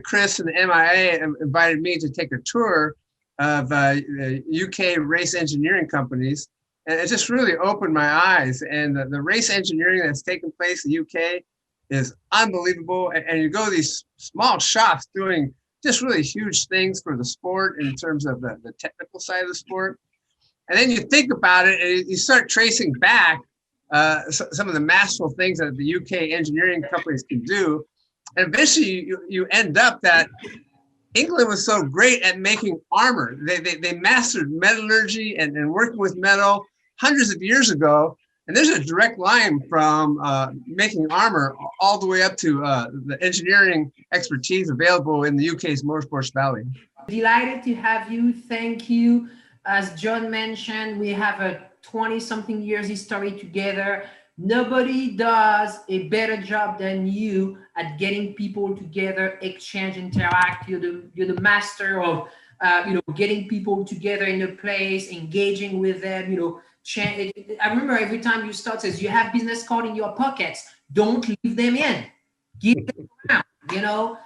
Chris and the MIA invited me to take a tour of UK race engineering companies. And it just really opened my eyes. And the race engineering that's taking place in the UK is unbelievable. And you go to these small shops doing just really huge things for the sport in terms of the technical side of the sport. And then you think about it and you start tracing back some of the masterful things that the UK engineering companies can do. And eventually you end up that England was so great at making armor. They mastered metallurgy and working with metal hundreds of years ago. And there's a direct line from making armor all the way up to the engineering expertise available in the UK's Motorsports Valley. Delighted to have you. Thank you. As John mentioned, we have a 20-something years history together. Nobody does a better job than you at getting people together, exchange, interact. You're the master of getting people together in a place, engaging with them. I remember every time you start says you have business card in your pockets. Don't leave them in. Give them around.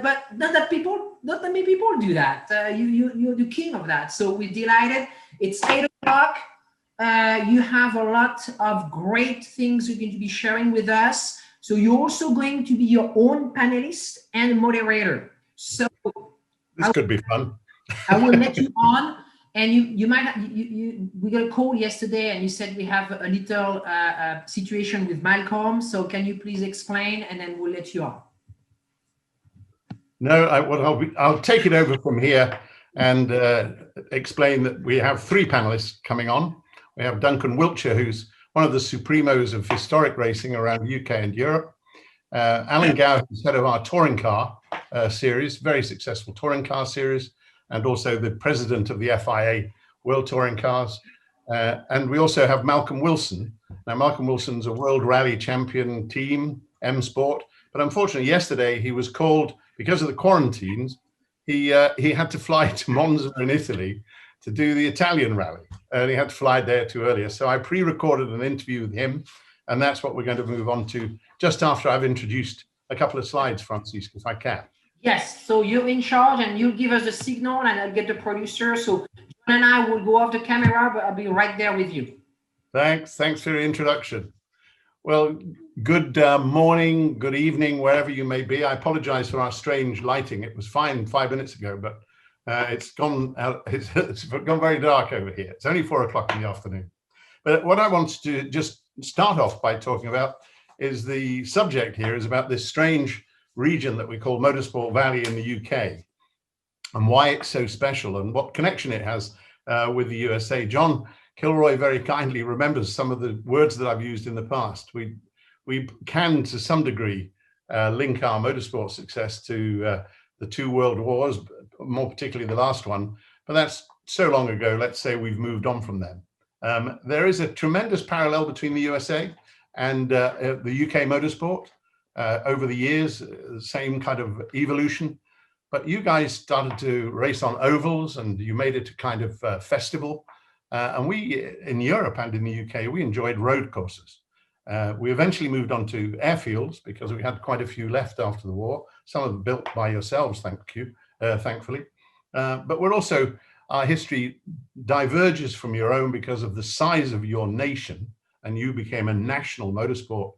But not that many people do that. You're the king of that. So we're delighted. It's 8 o'clock. You have a lot of great things you're going to be sharing with us. So you're also going to be your own panelist and moderator. So this could be fun. I will let you on. And you might we got a call yesterday and you said we have a little situation with Malcolm. So can you please explain and then we'll let you on. No, I'll take it over from here and explain that we have 3 panelists coming on. We have Duncan Wiltshire, who's one of the supremos of historic racing around the UK and Europe. Alan Gow, who's head of our touring car series, very successful touring car series, and also the president of the FIA World Touring Cars. And we also have Malcolm Wilson. Now, Malcolm Wilson's a World Rally Champion team, M Sport, but unfortunately yesterday he was called, because of the quarantines, he had to fly to Monza in Italy to do the Italian rally. And he had to fly there too earlier. So I pre-recorded an interview with him, and that's what we're going to move on to just after I've introduced a couple of slides, Francisco, if I can. Yes, so you're in charge and you'll give us a signal and I'll get the producer. So John and I will go off the camera, but I'll be right there with you. Thanks for your introduction. Well, good morning, good evening, wherever you may be. I apologize for our strange lighting. It was fine 5 minutes ago, but it's gone very dark over here. It's only 4 o'clock in the afternoon. But what I want to just start off by talking about is the subject here is about this strange region that we call Motorsport Valley in the UK and why it's so special and what connection it has with the USA. John Kilroy very kindly remembers some of the words that I've used in the past. We can, to some degree, link our motorsport success to the 2 world wars, more particularly the last one, but that's so long ago. Let's say we've moved on from them. There is a tremendous parallel between the USA and the UK motorsport. Over the years, the same kind of evolution, but you guys started to race on ovals and you made it a kind of festival. And we, in Europe and in the UK, we enjoyed road courses. We eventually moved on to airfields because we had quite a few left after the war, some of them built by yourselves, thankfully. But we're also, our history diverges from your own because of the size of your nation, and you became a national motorsport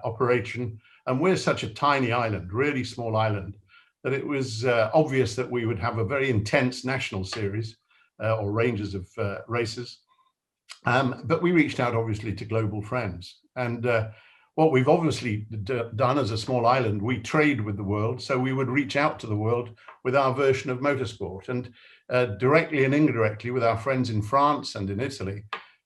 operation. And we're such a tiny island, really small island, that it was obvious that we would have a very intense national series or ranges of races. But we reached out, obviously, to global friends. And what we've obviously done as a small island, we trade with the world. So we would reach out to the world with our version of motorsport. And directly and indirectly with our friends in France and in Italy,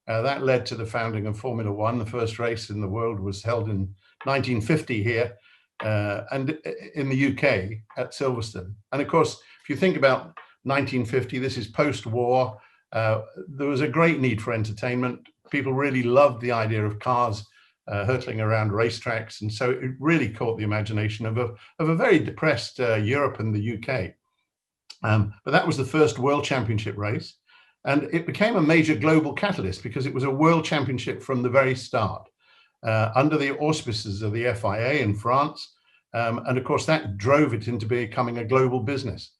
that led to the founding of Formula One. The first race in the world was held in 1950 here and in the UK at Silverstone. And of course, if you think about 1950, this is post-war. There was a great need for entertainment. People really loved the idea of cars hurtling around racetracks. And so it really caught the imagination of a very depressed Europe and the UK. But that was the first World Championship race. And it became a major global catalyst because it was a World Championship from the very start. Under the auspices of the FIA in France, And of course, that drove it into becoming a global business.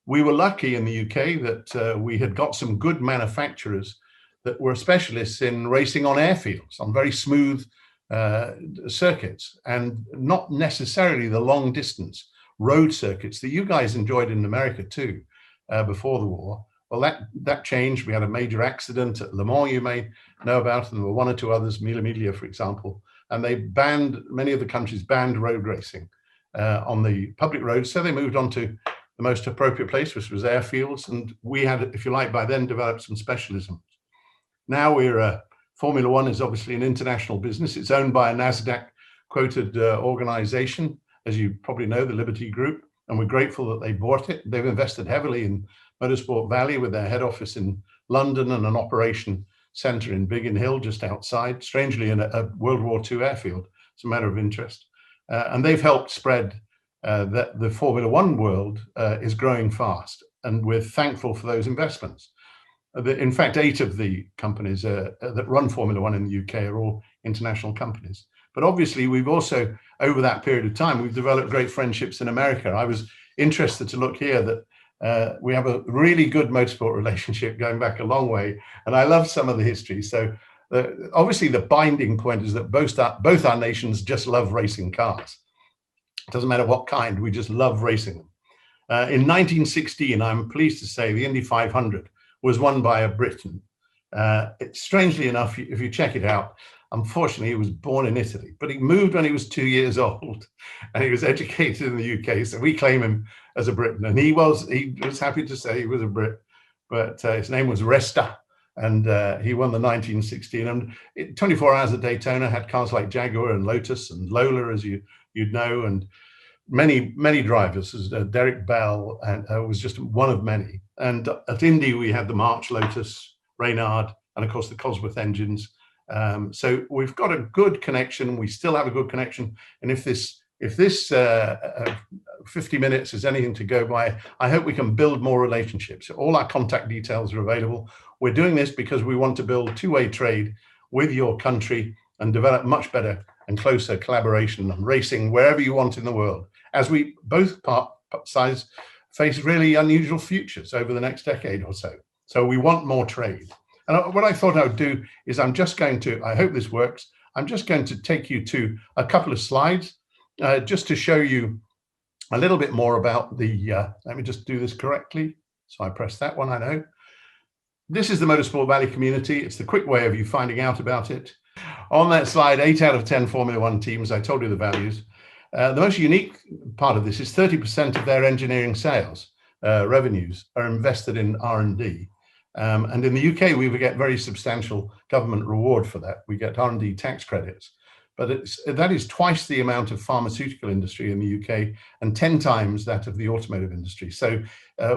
We were lucky in the UK that we had got some good manufacturers that were specialists in racing on airfields, on very smooth circuits, and not necessarily the long distance road circuits that you guys enjoyed in America too, before the war. Well, that changed. We had a major accident at Le Mans, you may know about, and there were one or two others, Mille Miglia, for example, and they banned, many of the countries banned road racing on the public roads. So they moved on to the most appropriate place, which was airfields. And we had, if you like, by then developed some specialisms. Now we're Formula One is obviously an international business. It's owned by a NASDAQ quoted organization, as you probably know, the Liberty Group, and we're grateful that they bought it. They've invested heavily in Motorsport Valley with their head office in London and an operation center in Biggin Hill, just outside, strangely in a World War II airfield. It's a matter of interest. And they've helped spread that the Formula One world is growing fast, and we're thankful for those investments. In fact, 8 of the companies that run Formula One in the UK are all international companies. But obviously, we've also, over that period of time, we've developed great friendships in America. I was interested to look here that we have a really good motorsport relationship going back a long way, and I love some of the history. So obviously, the binding point is that both our nations just love racing cars. It doesn't matter what kind, we just love racing them. In 1916, I'm pleased to say, the Indy 500 was won by a Briton. Strangely enough, if you check it out, unfortunately, he was born in Italy, but he moved when he was 2 years old, and he was educated in the UK. So we claim him as a Briton, and he was happy to say he was a Brit, but his name was Resta, and he won the 1916. And 24 Hours at Daytona had cars like Jaguar and Lotus and Lola, as you'd know, and many drivers. Derek Bell and was just one of many. And at Indy, we had the March, Lotus, Reynard, and of course the Cosworth engines. So we've got a good connection. We still have a good connection. And if this 50 minutes is anything to go by, I hope we can build more relationships. All our contact details are available. We're doing this because we want to build two-way trade with your country and develop much better and closer collaboration and racing wherever you want in the world, as we both sides face really unusual futures over the next decade or so. So we want more trade. And what I thought I would do is I hope this works, I'm just going to take you to a couple of slides just to show you a little bit more about let me just do this correctly. So I press that one, I know. This is the Motorsport Valley community. It's the quick way of you finding out about it. On that slide, 8 out of 10 Formula One teams, I told you the values. The most unique part of this is 30% of their engineering sales revenues are invested in R&D. And in the UK, we get very substantial government reward for that. We get R&D tax credits, but that is twice the amount of pharmaceutical industry in the UK and 10 times that of the automotive industry. So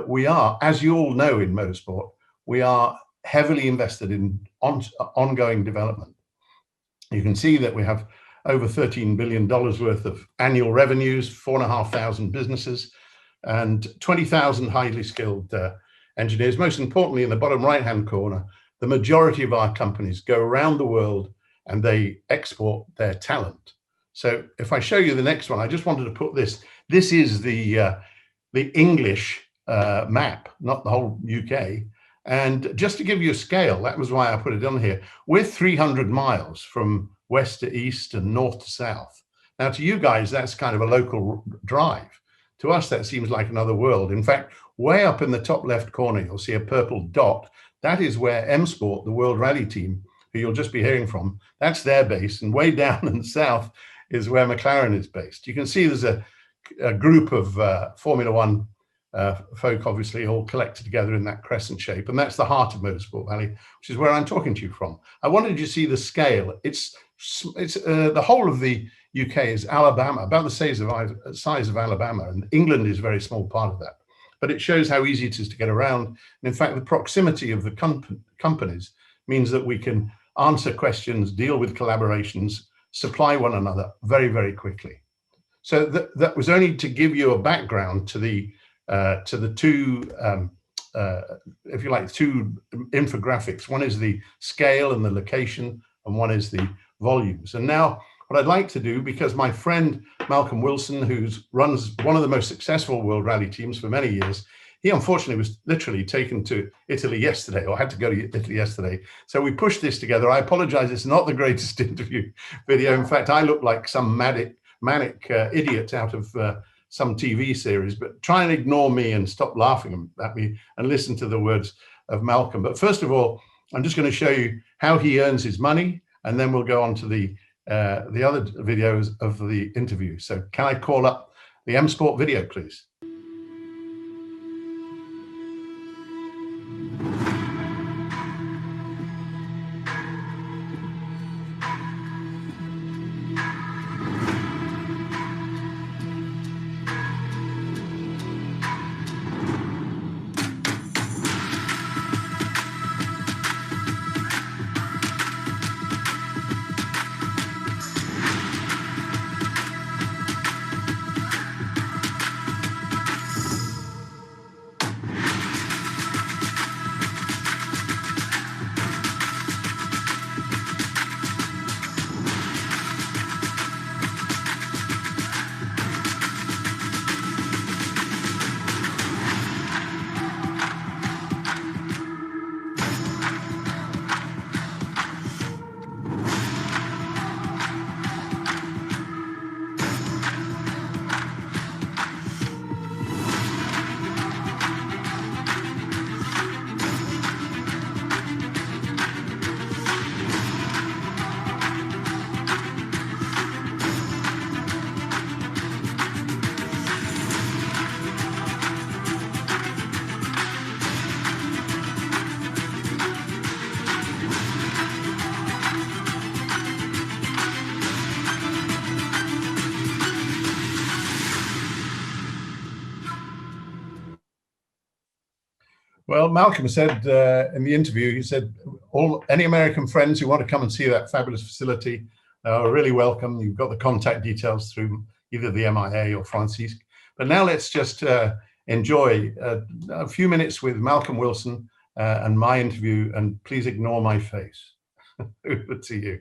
we are, as you all know in motorsport, we are heavily invested in ongoing development. You can see that we have over $13 billion worth of annual revenues, 4,500 businesses, and 20,000 highly skilled engineers. Most importantly, in the bottom right-hand corner, the majority of our companies go around the world and they export their talent. So if I show you the next one, I just wanted to put this is the English map, not the whole UK. And just to give you a scale, that was why I put it on here. We're 300 miles from west to east and north to south. Now, to you guys, that's kind of a local drive. To us, that seems like another world. In fact, way up in the top left corner, you'll see a purple dot. That is where M Sport, the World Rally team, who you'll just be hearing from, that's their base. And way down in the south is where McLaren is based. You can see there's a group of Formula One folk, obviously, all collected together in that crescent shape. And that's the heart of Motorsport Valley, which is where I'm talking to you from. I wanted you to see the scale. It's the whole of the UK is Alabama, about the size of Alabama, and England is a very small part of that. But it shows how easy it is to get around. And in fact, the proximity of the companies means that we can answer questions, deal with collaborations, supply one another very, very quickly. So that was only to give you a background to the two, if you like, two infographics. One is the scale and the location, and one is the volumes. And now what I'd like to do, because my friend Malcolm Wilson, who runs one of the most successful World Rally teams for many years, he unfortunately was literally taken to Italy yesterday, or had to go to Italy yesterday. So we pushed this together. I apologize, it's not the greatest interview video. In fact, I look like some manic idiot out of some TV series, but try and ignore me and stop laughing at me and listen to the words of Malcolm. But first of all, I'm just going to show you how he earns his money, and then we'll go on to the other videos of the interview. So can I call up the M Sport video, please? Well, Malcolm said in the interview, he said, any American friends who want to come and see that fabulous facility are really welcome. You've got the contact details through either the MIA or Francis. But now let's just enjoy a few minutes with Malcolm Wilson and my interview, and please ignore my face. Over to you.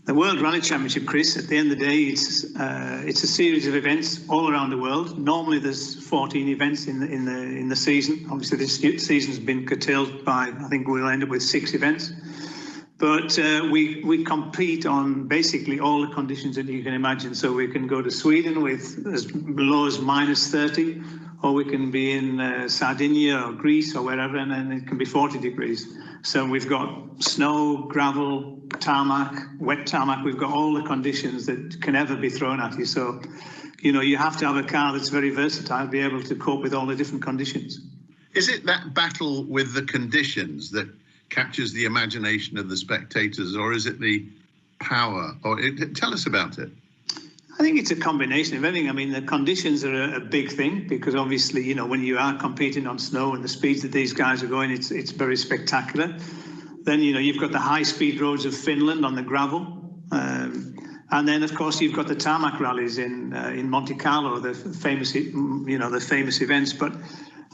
The World Rally Championship, Chris, at the end of the day, it's a series of events all around the world. Normally there's 14 events in the season. Obviously this season's been curtailed by, I think we'll end up with 6 events. But we compete on basically all the conditions that you can imagine. So we can go to Sweden with as low as -30, or we can be in Sardinia or Greece or wherever, and then it can be 40 degrees. So we've got snow, gravel, tarmac, wet tarmac. We've got all the conditions that can ever be thrown at you. So, you know, you have to have a car that's very versatile, be able to cope with all the different conditions. Is it that battle with the conditions that captures the imagination of the spectators, or is it the power? Tell us about it. I think it's a combination of everything. I mean, the conditions are a big thing, because obviously, you know, when you are competing on snow and the speeds that these guys are going, it's very spectacular. Then, you know, you've got the high speed roads of Finland on the gravel. And then, of course, you've got the tarmac rallies in Monte Carlo, the famous, you know, the famous events. But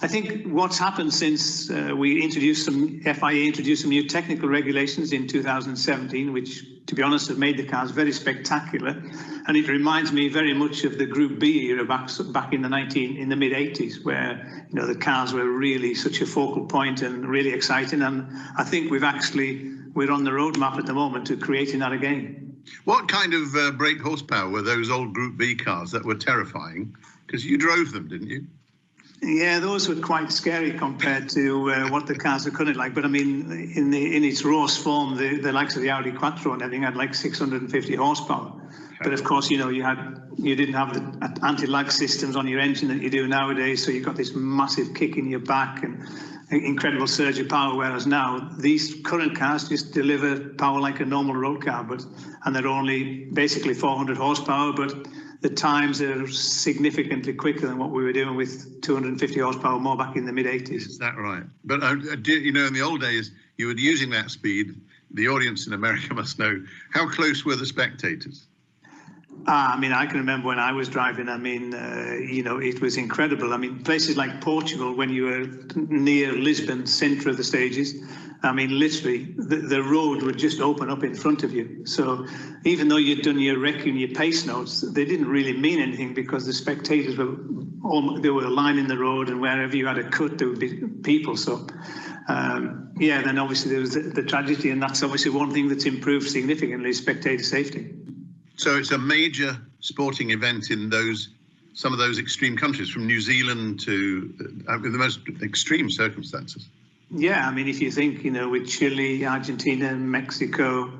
I think what's happened since FIA introduced some new technical regulations in 2017, which, to be honest, have made the cars very spectacular. And it reminds me very much of the Group B era back in the mid 80s, where, you know, the cars were really such a focal point and really exciting. And I think we're on the roadmap at the moment to creating that again. What kind of brake horsepower were those old Group B cars that were terrifying? Because you drove them, didn't you? Yeah, those were quite scary compared to what the cars are currently like. But I mean, in its rawest form, the likes of the Audi Quattro and everything had like 650 horsepower. But of course, you know, you didn't have the anti-lag systems on your engine that you do nowadays. So you've got this massive kick in your back and incredible surge of power. Whereas now these current cars just deliver power like a normal road car, and they're only basically 400 horsepower, but the times are significantly quicker than what we were doing with 250 horsepower more back in the mid 80s. Is that right? But you know, in the old days, you were using that speed. The audience in America must know, how close were the spectators? I mean, I can remember when I was driving, I mean, you know, it was incredible. I mean, places like Portugal, when you were near Lisbon, centre of the stages, I mean, literally, the road would just open up in front of you. So even though you'd done your rec and your pace notes, they didn't really mean anything because the spectators they were lining the road, and wherever you had a cut, there would be people. So, yeah, then obviously there was the tragedy, and that's obviously one thing that's improved significantly, spectator safety. So it's a major sporting event in some of those extreme countries, from New Zealand to the most extreme circumstances. Yeah, I mean, if you think, you know, with Chile, Argentina, Mexico,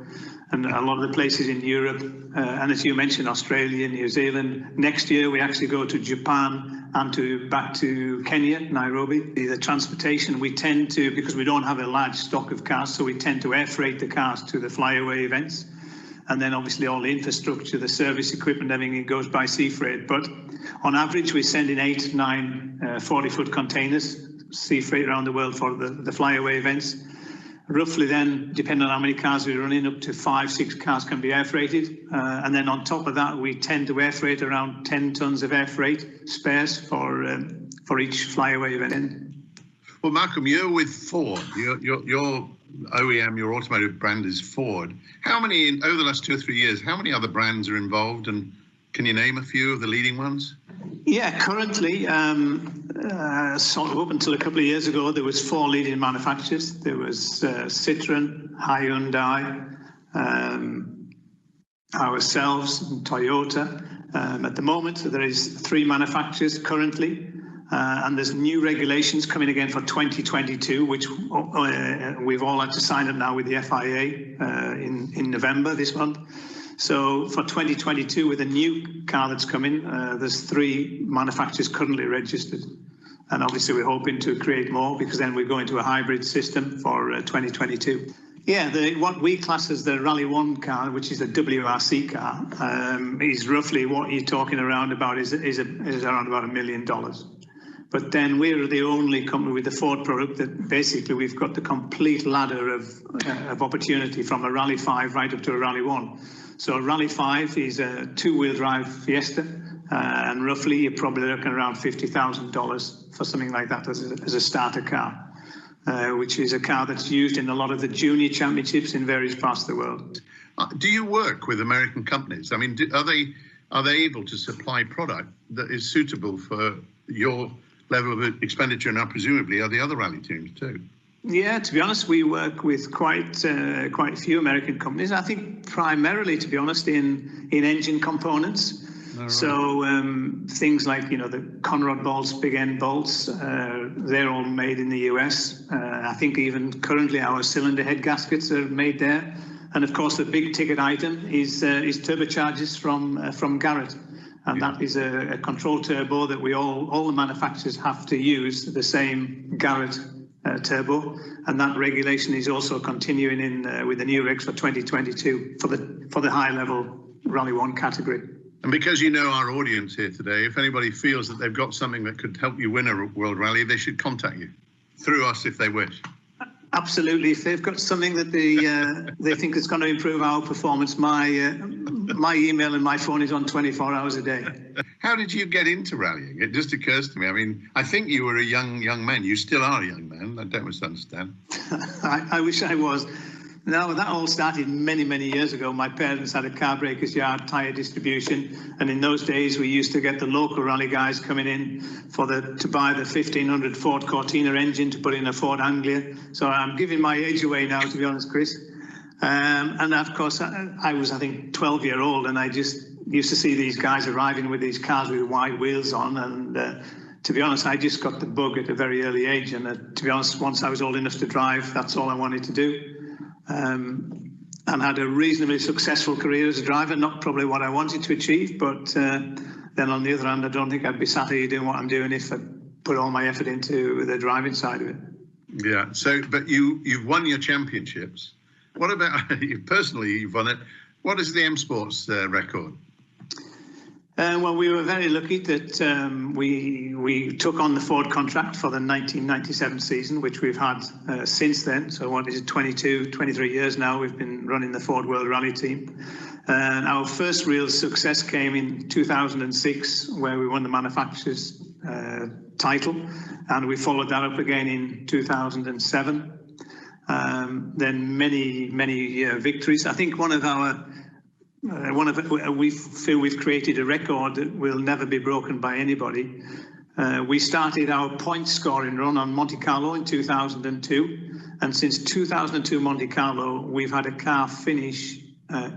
and a lot of the places in Europe, and as you mentioned, Australia, New Zealand. Next year, we actually go to Japan and back to Kenya, Nairobi. The transportation, we tend to, because we don't have a large stock of cars, so we tend to air freight the cars to the flyaway events. And then obviously all the infrastructure, the service equipment, everything goes by sea freight. But on average, we send in 8 to 9 40-foot containers, sea freight around the world for the flyaway events. Roughly then, depending on how many cars we're running, up to 5-6 cars can be air freighted. And then on top of that, we tend to air freight around 10 tons of air freight spares for each flyaway event. Well, Malcolm, you're with Ford. Your OEM, your automotive brand is Ford. How many, over the last 2 or 3 years, how many other brands are involved, and can you name a few of the leading ones? Yeah, currently, sort of up until a couple of years ago, there was 4 leading manufacturers. There was Citroën, Hyundai, ourselves, and Toyota. At the moment, there is 3 manufacturers currently. And there's new regulations coming again for 2022, which we've all had to sign up now with the FIA in November this month. So for 2022, with a new car that's coming, there's 3 manufacturers currently registered. And obviously we're hoping to create more, because then we go into a hybrid system for 2022. Yeah, what we class as the Rally 1 car, which is a WRC car, is roughly what you're talking around about, is around about $1 million. But then we're the only company with the Ford product that basically we've got the complete ladder of opportunity, from a Rally 5 right up to a Rally 1. So a Rally 5 is a 2-wheel drive Fiesta, and roughly you're probably looking around $50,000 for something like that as a starter car, which is a car that's used in a lot of the junior championships in various parts of the world. Do you work with American companies? I mean, are they able to supply product that is suitable for your level of expenditure? Now, presumably, are the other rally teams too? Yeah, to be honest, we work with quite a few American companies. I think primarily, to be honest, in engine components. Right. So things like, you know, the Conrod bolts, big end bolts, they're all made in the US. I think even currently our cylinder head gaskets are made there. And of course, the big ticket item is turbochargers from Garrett. And that is a control turbo that all the manufacturers have to use the same Garrett turbo, and that regulation is also continuing in with the new regs for 2022 for the high level Rally 1 category. And because you know our audience here today, if anybody feels that they've got something that could help you win a World Rally, they should contact you through us if they wish. Absolutely. If they've got something that they think is going to improve our performance, my email and my phone is on 24 hours a day. How did you get into rallying? It just occurs to me. I mean, I think you were a young man. You still are a young man. I don't misunderstand. I wish I was. No, that all started many, many years ago. My parents had a car breakers yard, tyre distribution, and in those days we used to get the local rally guys coming in to buy the 1500 Ford Cortina engine to put in a Ford Anglia. So I'm giving my age away now, to be honest, Chris. And of course, I was, I think, 12-year-old, and I just used to see these guys arriving with these cars with wide wheels on, and to be honest, I just got the bug at a very early age. And to be honest, once I was old enough to drive, that's all I wanted to do. And had a reasonably successful career as a driver, not probably what I wanted to achieve, but then on the other hand, I don't think I'd be sat here doing what I'm doing if I put all my effort into the driving side of it. Yeah, so, but you've won your championships. What about, personally, you've won it. What is the M Sports record? Well, we were very lucky that we took on the Ford contract for the 1997 season, which we've had since then. So what is it, 23 years now we've been running the Ford World Rally team. And our first real success came in 2006, where we won the manufacturer's title, and we followed that up again in 2007. Then many victories. I think we feel we've created a record that will never be broken by anybody. We started our point scoring run on Monte Carlo in 2002, and since 2002 Monte Carlo, we've had a car finish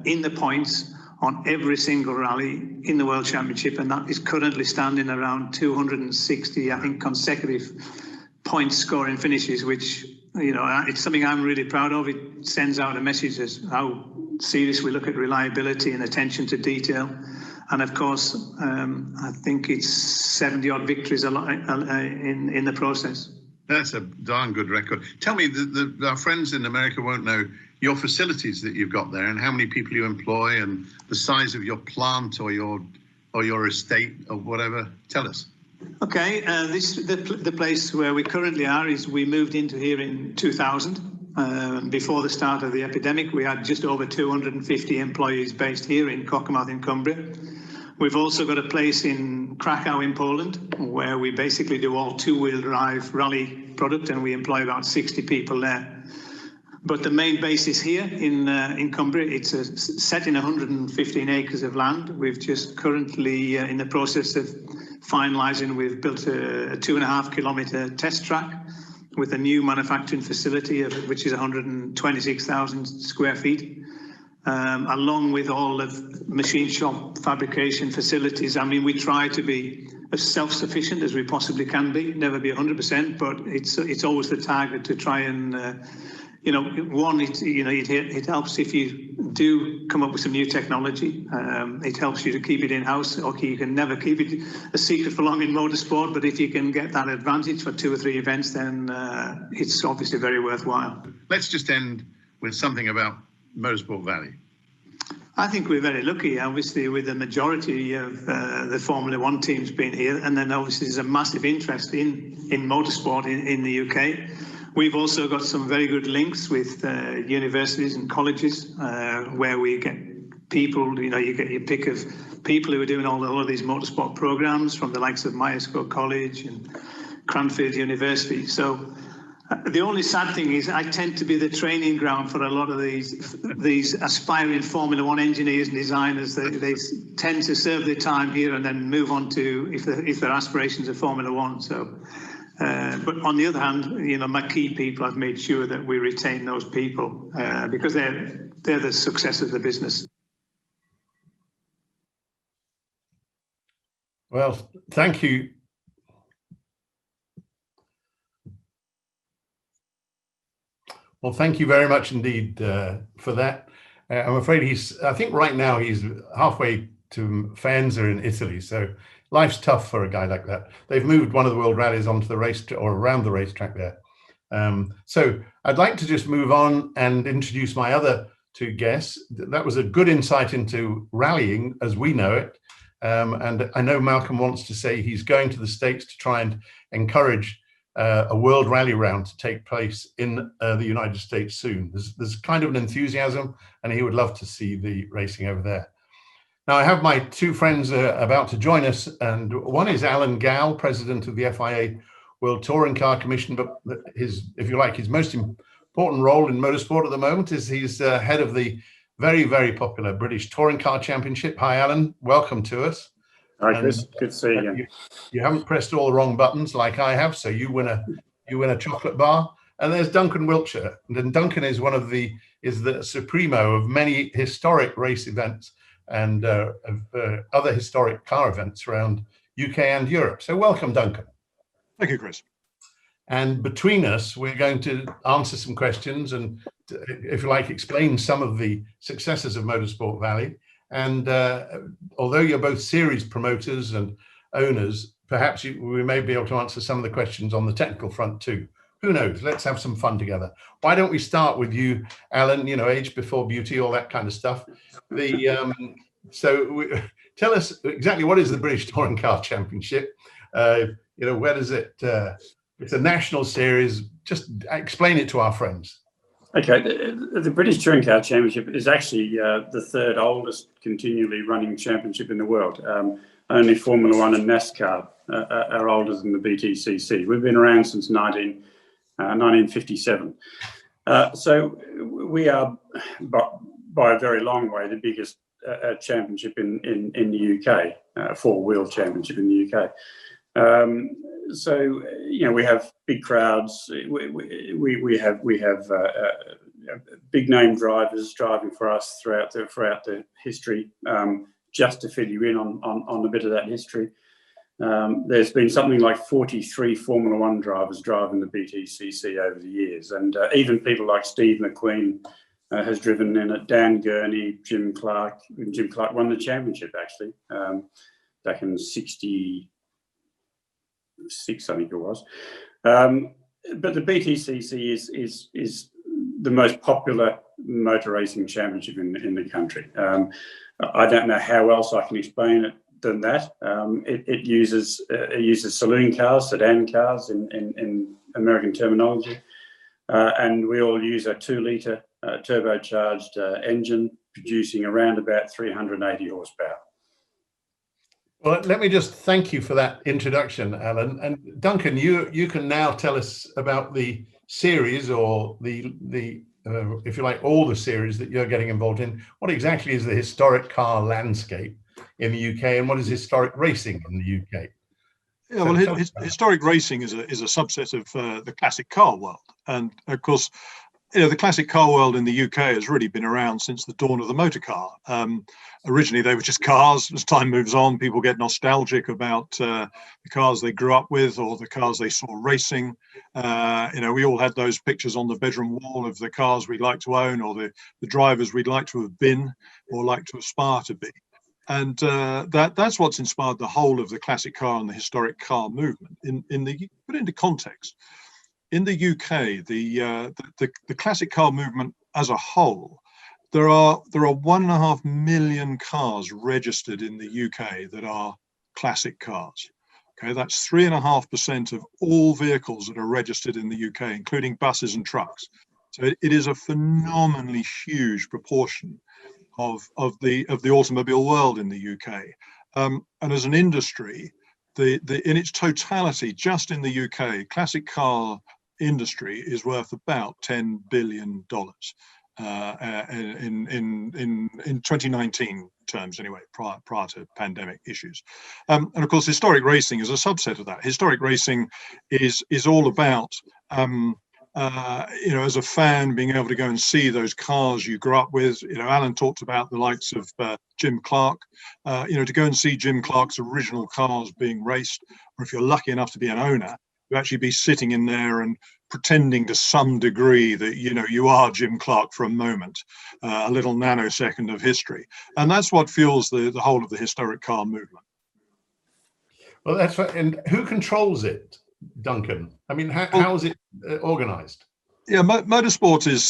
in the points on every single rally in the World Championship, and that is currently standing around 260, I think, consecutive point scoring finishes, which, you know, it's something I'm really proud of. It sends out a message as how serious we look at reliability and attention to detail. And of course, I think it's 70 odd victories in the process. That's a darn good record. Tell me, our friends in America won't know your facilities that you've got there and how many people you employ and the size of your plant or your estate or whatever. Tell us. Okay, the place where we currently are is we moved into here in 2000. Before the start of the epidemic, we had just over 250 employees based here in Cockermouth in Cumbria. We've also got a place in Krakow in Poland, where we basically do all two-wheel drive rally product, and we employ about 60 people there. But the main base is here in Cumbria. It's set in 115 acres of land. We've just currently in the process of finalising. We've built a 2.5 kilometre test track with a new manufacturing facility which is 126,000 square feet. Along with all of machine shop fabrication facilities. I mean, we try to be as self-sufficient as we possibly can be, never be 100%, but it's always the target to try and, you know, one, it helps if you do come up with some new technology. It helps you to keep it in-house. Okay, you can never keep it a secret for long in motorsport, but if you can get that advantage for 2 or 3 events, then it's obviously very worthwhile. Let's just end with something about Motorsport Valley. I think we're very lucky, obviously, with the majority of the Formula One teams being here, and then obviously there's a massive interest in motorsport in the UK. We've also got some very good links with universities and colleges where we get people, you know, you get your pick of people who are doing all of these motorsport programs from the likes of Myerscough College and Cranfield University. So the only sad thing is I tend to be the training ground for a lot of these aspiring Formula One engineers and designers. They tend to serve their time here and then move on to if their aspirations are Formula One. So, but on the other hand, you know, my key people, I've made sure that we retain those people because they're the success of the business. Well, thank you. Well, thank you very much indeed for that. I'm afraid I think right now he's halfway to Faenza in Italy. So life's tough for a guy like that. They've moved one of the world rallies onto the race or around the racetrack there. So I'd like to just move on and introduce my other 2 guests. That was a good insight into rallying as we know it. And I know Malcolm wants to say he's going to the States to try and encourage a world rally round to take place in the United States soon. There's kind of an enthusiasm, and he would love to see the racing over there. Now, I have my 2 friends about to join us, and one is Alan Gow, president of the FIA World Touring Car Commission, but if you like, his most important role in motorsport at the moment is he's head of the very, very popular British Touring Car Championship. Hi, Alan. Welcome to us. Hi, Chris. Good to see you. You haven't pressed all the wrong buttons like I have, so you win a chocolate bar. And there's Duncan Wiltshire, and Duncan is the supremo of many historic race events and other historic car events around UK and Europe. So welcome, Duncan. Thank you, Chris. And between us, we're going to answer some questions and, if you like, explain some of the successes of Motorsport Valley. And although you're both series promoters and owners, perhaps we may be able to answer some of the questions on the technical front too. Who knows? Let's have some fun together. Why don't we start with you, Alan? You know, age before beauty, all that kind of stuff. Tell us exactly what is the British Touring Car Championship? You know, where does it? It's a national series. Just explain it to our friends. Okay, the British Touring Car Championship is actually the third oldest continually running championship in the world. Only Formula One and NASCAR are older than the BTCC. We've been around since 1957. So we are, by a very long way, the biggest championship in the UK, four-wheel championship in the UK. So we have big crowds. We have big name drivers driving for us throughout the history. Just to fill you in on a bit of that history, there's been something like 43 Formula One drivers driving the BTCC over the years, and even people like Steve McQueen has driven in it. Dan Gurney, Jim Clark. Jim Clark won the championship actually back in '66, I think it was. But the BTCC is the most popular motor racing championship in the country. I don't know how else I can explain it than that. It uses saloon cars, sedan cars in American terminology, and we all use a 2-litre turbocharged engine producing around about 380 horsepower. Well, let me just thank you for that introduction, Alan. And Duncan, you can now tell us about the series, or the if you like, all the series that you're getting involved in. What exactly is the historic car landscape in the UK, and what is historic racing in the UK? Yeah, well, historic racing is a subset of the classic car world, and of course, the classic car world in the UK has really been around since the dawn of the motor car. Originally, they were just cars. As time moves on, people get nostalgic about the cars they grew up with or the cars they saw racing. We all had those pictures on the bedroom wall of the cars we'd like to own, or the drivers we'd like to have been or like to aspire to be. And that's what's inspired the whole of the classic car and the historic car movement. Put into context, in the UK, the classic car movement as a whole, there are 1.5 million cars registered in the UK that are classic cars. Okay, that's 3.5% of all vehicles that are registered in the UK, including buses and trucks. So it is a phenomenally huge proportion of the automobile world in the UK. And as an industry, in its totality, just in the UK, classic car industry is worth about $10 billion in 2019 terms, anyway, prior to pandemic issues. And of course, historic racing is a subset of that. Historic racing is all about as a fan, being able to go and see those cars you grew up with. Alan talked about the likes of Jim Clark. To go and see Jim Clark's original cars being raced, or if you're lucky enough to be an owner, you actually be sitting in there and pretending to some degree that you are Jim Clark for a moment, a little nanosecond of history, and that's what fuels the whole of the historic car movement. Well, that's right. And who controls it, Duncan? I mean, how is it organized? Yeah, motorsport is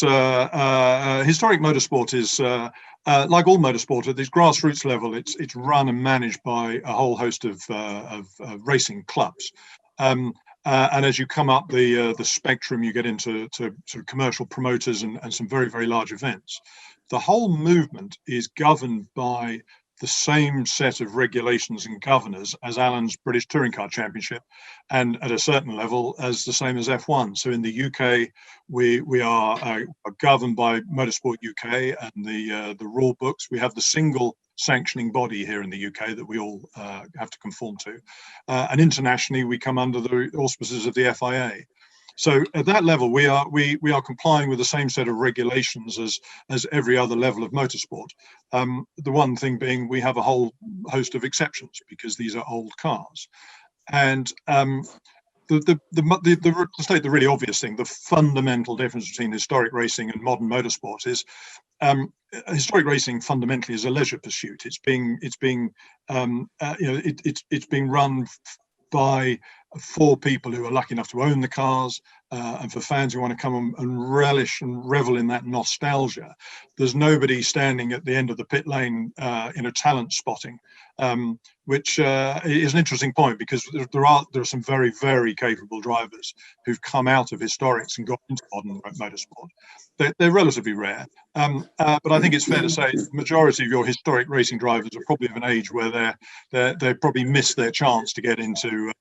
historic motorsport is like all motorsport at this grassroots level. It's run and managed by a whole host of racing clubs. And as you come up the spectrum, you get into sort of commercial promoters and some very, very large events. The whole movement is governed by the same set of regulations and governors as Alan's British Touring Car Championship, and at a certain level as the same as F1. So in the UK, we are governed by Motorsport UK and the rule books. We have the single sanctioning body here in the UK that we all have to conform to, and internationally we come under the auspices of the FIA. So at that level, we are complying with the same set of regulations as every other level of motorsport. The one thing being, we have a whole host of exceptions because these are old cars, and to state the really obvious thing, the fundamental difference between historic racing and modern motorsport is historic racing fundamentally is a leisure pursuit. It's being run by for people who are lucky enough to own the cars, and for fans who want to come and relish and revel in that nostalgia. There's nobody standing at the end of the pit lane in a talent spotting, which is an interesting point, because there are some very, very capable drivers who've come out of historics and got into modern motorsport. They're relatively rare, but I think it's fair to say the majority of your historic racing drivers are probably of an age where they probably missed their chance to get into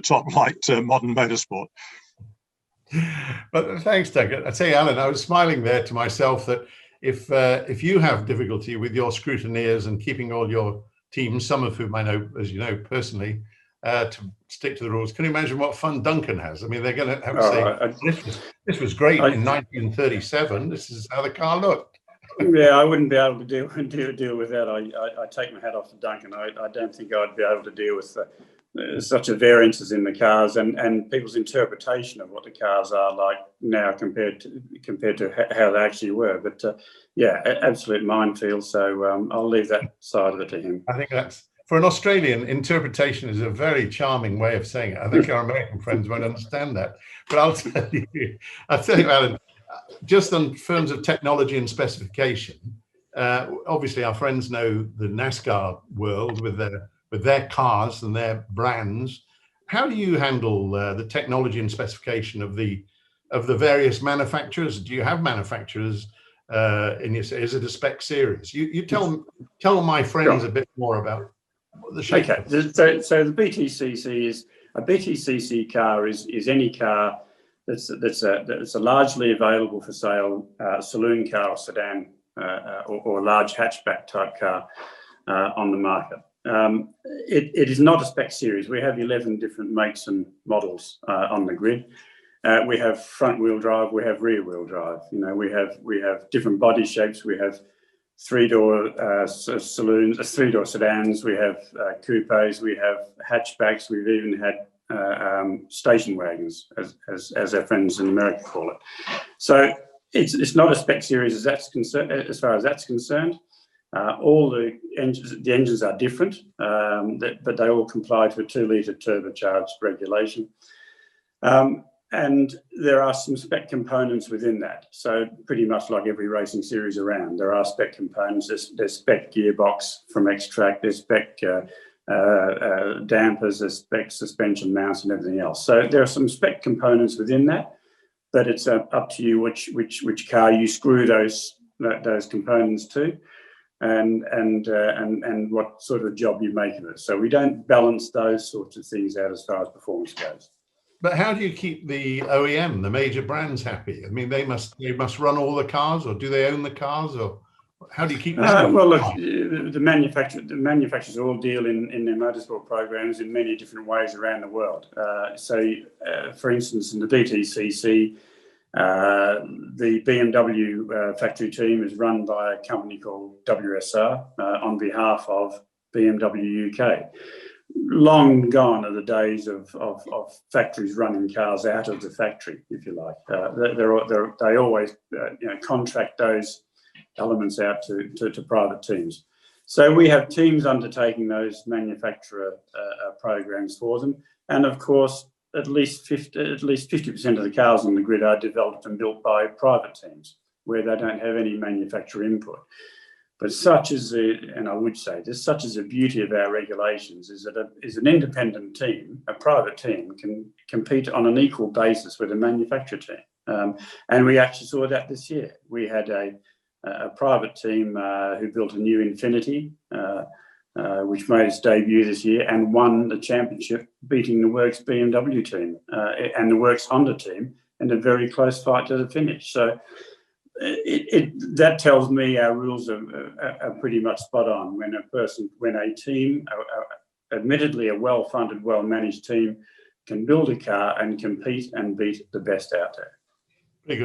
top flight modern motorsport. But thanks, Doug. I tell you, Alan, I was smiling there to myself that if you have difficulty with your scrutineers and keeping all your teams, some of whom I know, as you know, personally, to stick to the rules, can you imagine what fun Duncan has? I mean, they're going to have to say, this was great in 1937. This is how the car looked. Yeah, I wouldn't be able to deal with that. I take my hat off to Duncan. I don't think I'd be able to deal with such a variances in the cars and people's interpretation of what the cars are like now compared to how they actually were. But yeah, absolute minefield. So I'll leave that side of it to him. I think that's, for an Australian, interpretation is a very charming way of saying it. I think our American friends won't understand that. But I'll tell you, Alan, just on terms of technology and specification, obviously our friends know the NASCAR world with their cars and their brands. How do you handle the technology and specification of the various manufacturers? Do you have manufacturers in your? Is it a spec series? You tell my friends a bit more about the shape. Okay, so the BTCC is a BTCC car is any car that's a largely available for sale saloon car or sedan or large hatchback type car on the market. It is not a spec series. We have 11 different makes and models on the grid. We have front wheel drive, we have rear wheel drive. You know, we have different body shapes. We have three-door saloons, three-door sedans. We have coupes. We have hatchbacks. We've even had station wagons, as our friends in America call it. So it's not a spec series as far as that's concerned. All the engines are different, but they all comply to a 2-litre turbocharged regulation. And there are some spec components within that. So pretty much like every racing series around, there are spec components. There's spec gearbox from X-Track, there's spec dampers, there's spec suspension mounts and everything else. So there are some spec components within that, but it's up to you which car you screw those components to. And what sort of job you make of it. So we don't balance those sorts of things out as far as performance goes. But how do you keep the OEM, the major brands, happy? I mean, they must run all the cars, or do they own the cars, or how do you keep them? Well, look, the manufacturers all deal in their motorsport programs in many different ways around the world. For instance, in the BTCC, the BMW factory team is run by a company called WSR on behalf of BMW UK. Long gone are the days of factories running cars out of the factory, if you like. They always contract those elements out to private teams. So we have teams undertaking those manufacturer programs for them, and of course, at least 50% of the cars on the grid are developed and built by private teams where they don't have any manufacturer input. But such is the beauty of our regulations, is that an independent team, a private team, can compete on an equal basis with a manufacturer team. And we actually saw that this year. We had a private team who built a new Infiniti, which made its debut this year and won the championship, beating the Works BMW team and the Works Honda team in a very close fight to the finish. So that tells me our rules are pretty much spot on. When a team, admittedly a well-funded, well-managed team, can build a car and compete and beat the best out there. Pretty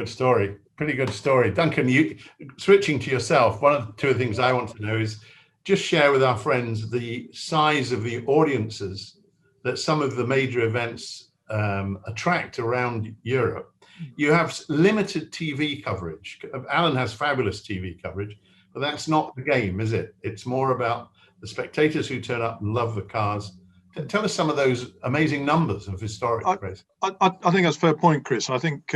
good story. Duncan, you switching to yourself, one of the two things I want to know is just share with our friends the size of the audiences that some of the major events attract around Europe. You have limited TV coverage. Alan has fabulous TV coverage, but that's not the game, is it? It's more about the spectators who turn up and love the cars Tell us some of those amazing numbers of historic racing. I think that's a fair point, Chris. I think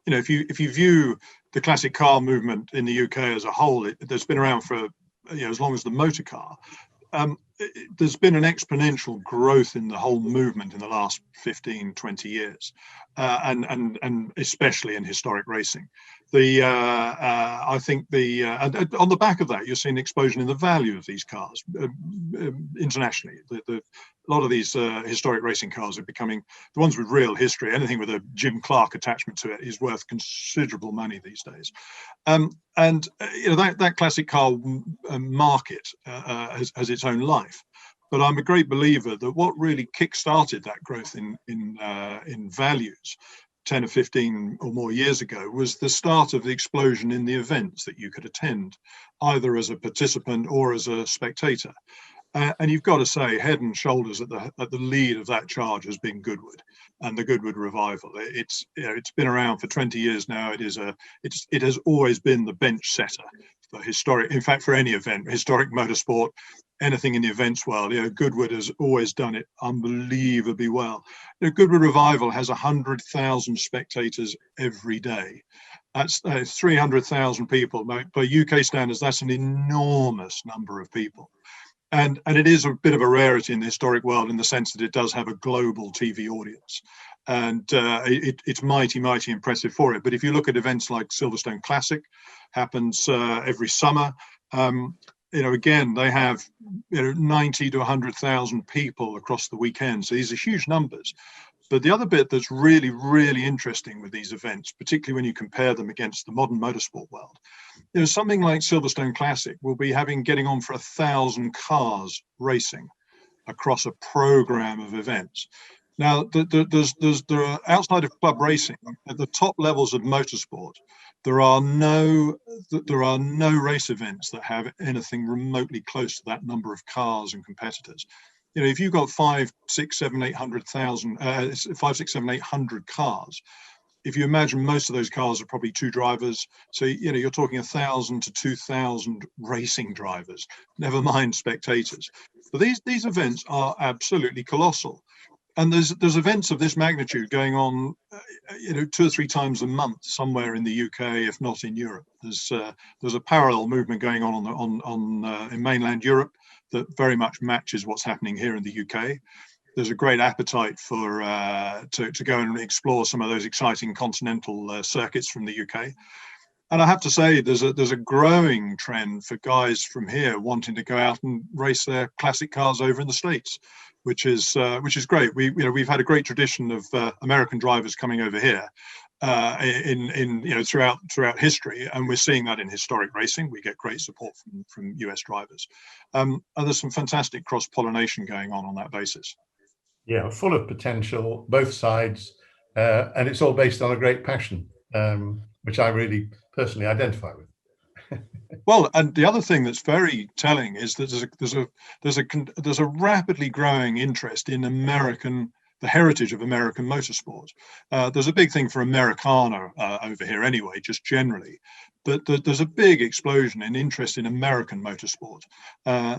if you view the classic car movement in the UK as a whole, that's been around for as long as the motor car. There's been an exponential growth in the whole movement in the last 15, 20 years, and especially in historic racing. I think on the back of that, you're seeing an explosion in the value of these cars internationally. A lot of these historic racing cars are becoming the ones with real history. Anything with a Jim Clark attachment to it is worth considerable money these days. That classic car market has its own life. But I'm a great believer that what really kick-started that growth in values 10 or 15 or more years ago was the start of the explosion in the events that you could attend, either as a participant or as a spectator. And you've got to say, head and shoulders at the lead of that charge has been Goodwood and the Goodwood revival. It's been around for 20 years now. It has always been the bench setter for historic. In fact, for any event, historic motorsport, anything in the events world, Goodwood has always done it unbelievably well. Goodwood Revival has 100,000 spectators every day. That's 300,000 people. By UK standards, that's an enormous number of people. And it is a bit of a rarity in the historic world in the sense that it does have a global TV audience. And it's mighty, mighty impressive for it. But if you look at events like Silverstone Classic, happens every summer, again, they have 90 to 100,000 people across the weekend. So these are huge numbers. But the other bit that's really, really interesting with these events, particularly when you compare them against the modern motorsport world, something like Silverstone Classic will be getting on for 1,000 cars racing across a program of events. Now, there are outside of club racing, at the top levels of motorsport, there are no race events that have anything remotely close to that number of cars and competitors. If you've got 5, 6, 7, 800 cars, if you imagine most of those cars are probably two drivers, so you're talking 1,000 to 2,000 racing drivers, never mind spectators. But these events are absolutely colossal. And there's events of this magnitude going on, 2 or 3 times a month somewhere in the UK, if not in Europe. There's a parallel movement going on in mainland Europe that very much matches what's happening here in the UK. There's a great appetite for to go and explore some of those exciting continental circuits from the UK. And I have to say, there's a growing trend for guys from here wanting to go out and race their classic cars over in the States, which is great. We've had a great tradition of American drivers coming over here throughout history, and we're seeing that in historic racing. We get great support from US drivers, and there's some fantastic cross-pollination going on that basis. Yeah, full of potential, both sides, and it's all based on a great passion, which I really personally identify with. Well, and the other thing that's very telling is that there's a rapidly growing interest in the heritage of American motorsport. There's a big thing for Americana over here anyway, just generally. But there's a big explosion in interest in American motorsport.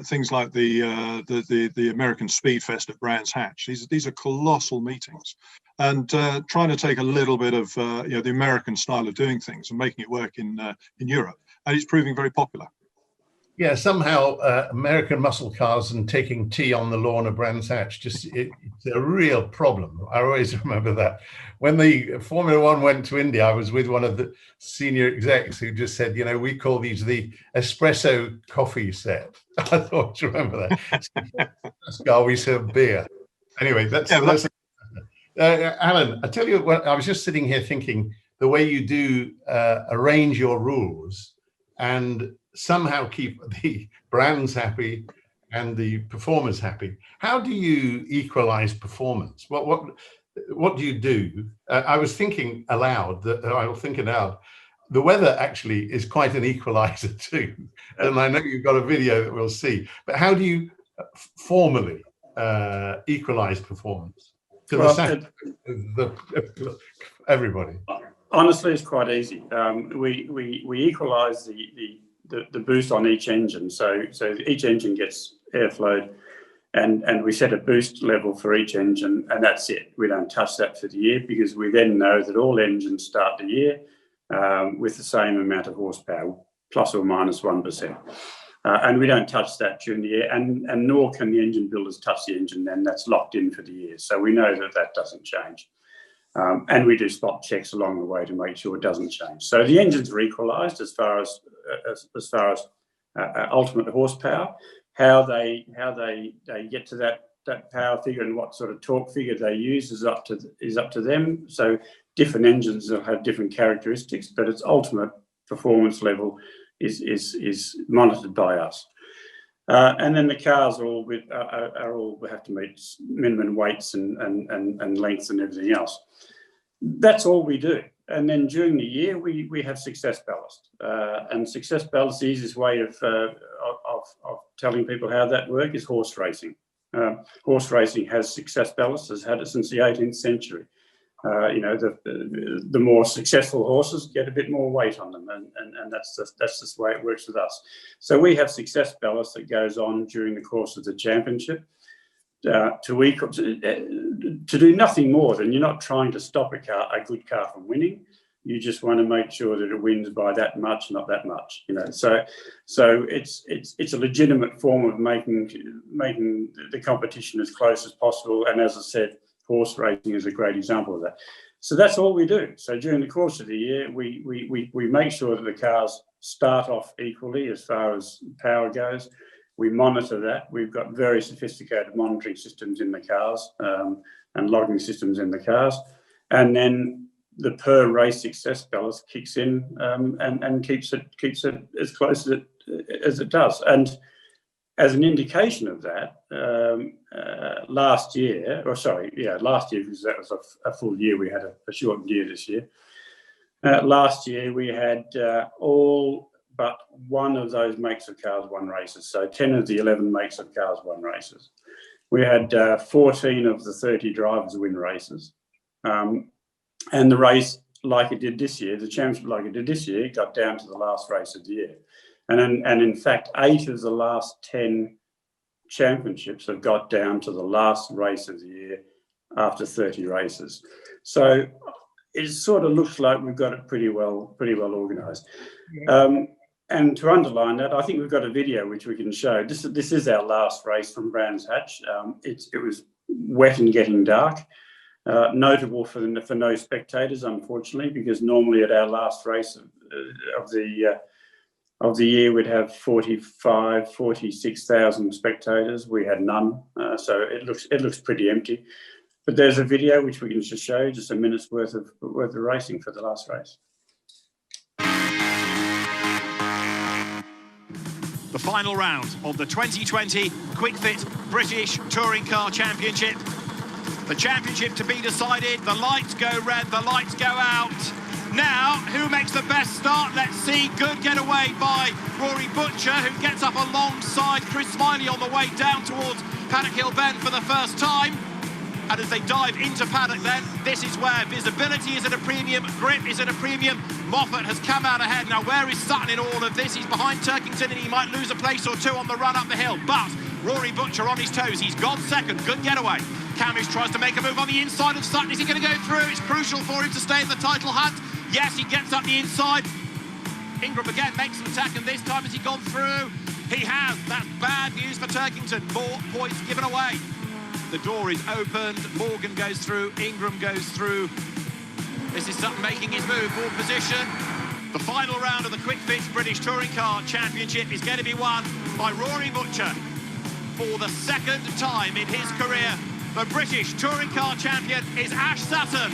Things like the American Speed Fest at Brands Hatch. These are colossal meetings, and trying to take a little bit of the American style of doing things and making it work in Europe, and it's proving very popular. Yeah, somehow American muscle cars and taking tea on the lawn of Brands Hatch, it's a real problem. I always remember that. When the Formula One went to India, I was with one of the senior execs who just said, we call these the espresso coffee set. I thought, do you remember that? We serve beer. Anyway, that's Alan, I tell you what, I was just sitting here thinking the way you do arrange your rules and somehow keep the brands happy and the performers happy. How do you equalize performance? What do you do? I was thinking aloud the weather actually is quite an equalizer too. And I know you've got a video that we'll see, but how do you formally equalize performance to the satisfaction of everybody? Honestly, it's quite easy. We equalize the boost on each engine, so each engine gets airflowed and we set a boost level for each engine, and that's it. We don't touch that for the year, because we then know that all engines start the year with the same amount of horsepower, plus or minus 1%. And we don't touch that during the year, and nor can the engine builders touch the engine then. That's locked in for the year. So we know that that doesn't change. And we do spot checks along the way to make sure it doesn't change. So the engines are equalised as far as ultimate horsepower. How they get to that power figure and what sort of torque figure they use is up to them. So different engines will have different characteristics, but its ultimate performance level is monitored by us. And then the cars are all have to meet minimum weights and lengths and everything else. That's all we do. And then during the year, we have success ballast. And success ballast, the easiest way of telling people how that works is horse racing. Horse racing has success ballast, has had it since the 18th century. The more successful horses get a bit more weight on them, and that's just the way it works with us. So we have success ballast that goes on during the course of the championship to do nothing more than, you're not trying to stop a good car from winning. You just want to make sure that it wins by that much, not that much. So it's a legitimate form of making the competition as close as possible. And as I said, horse racing is a great example of that. So that's all we do. So during the course of the year, we make sure that the cars start off equally as far as power goes. We monitor that. We've got very sophisticated monitoring systems in the cars and logging systems in the cars. And then the per race success ballast kicks in and keeps it as close as it does. And as an indication of that, last year, because that was a full year, we had a shortened year this year. Last year we had all but one of those makes of cars won races. So 10 of the 11 makes of cars won races. We had 14 of the 30 drivers win races. And the race, like it did this year, the championship like it did this year, got down to the last race of the year. And in fact, 8 of the last 10 championships have got down to the last race of the year after 30 races. So it sort of looks like we've got it pretty well organised. Yeah. And to underline that, I think we've got a video which we can show. This is our last race from Brands Hatch. It was wet and getting dark. Notable for no spectators, unfortunately, because normally at our last race of the year we'd have 46,000 spectators. We had none, so it looks pretty empty. But there's a video which we can just show, just a minute's worth of racing for the last race. The final round of the 2020 Quick Fit British Touring Car Championship. The championship to be decided. The lights go red, the lights go out. Now, who makes the best start? Let's see. Good getaway by Rory Butcher, who gets up alongside Chris Smiley on the way down towards Paddock Hill Bend for the first time. And as they dive into paddock then, this is where visibility is at a premium, grip is at a premium. Moffat has come out ahead. Now, where is Sutton in all of this? He's behind Turkington and he might lose a place or two on the run up the hill. But Rory Butcher on his toes. He's gone second. Good getaway. Camish tries to make a move on the inside of Sutton. Is he going to go through? It's crucial for him to stay in the title hunt. Yes, he gets up the inside. Ingram again makes an attack, and this time has he gone through? He has. That's bad news for Turkington. More points given away. The door is opened. Morgan goes through. Ingram goes through. This is Sutton making his move. Ball position. The final round of the Quick Fit British Touring Car Championship is going to be won by Rory Butcher. For the second time in his career, the British Touring Car Champion is Ash Sutton.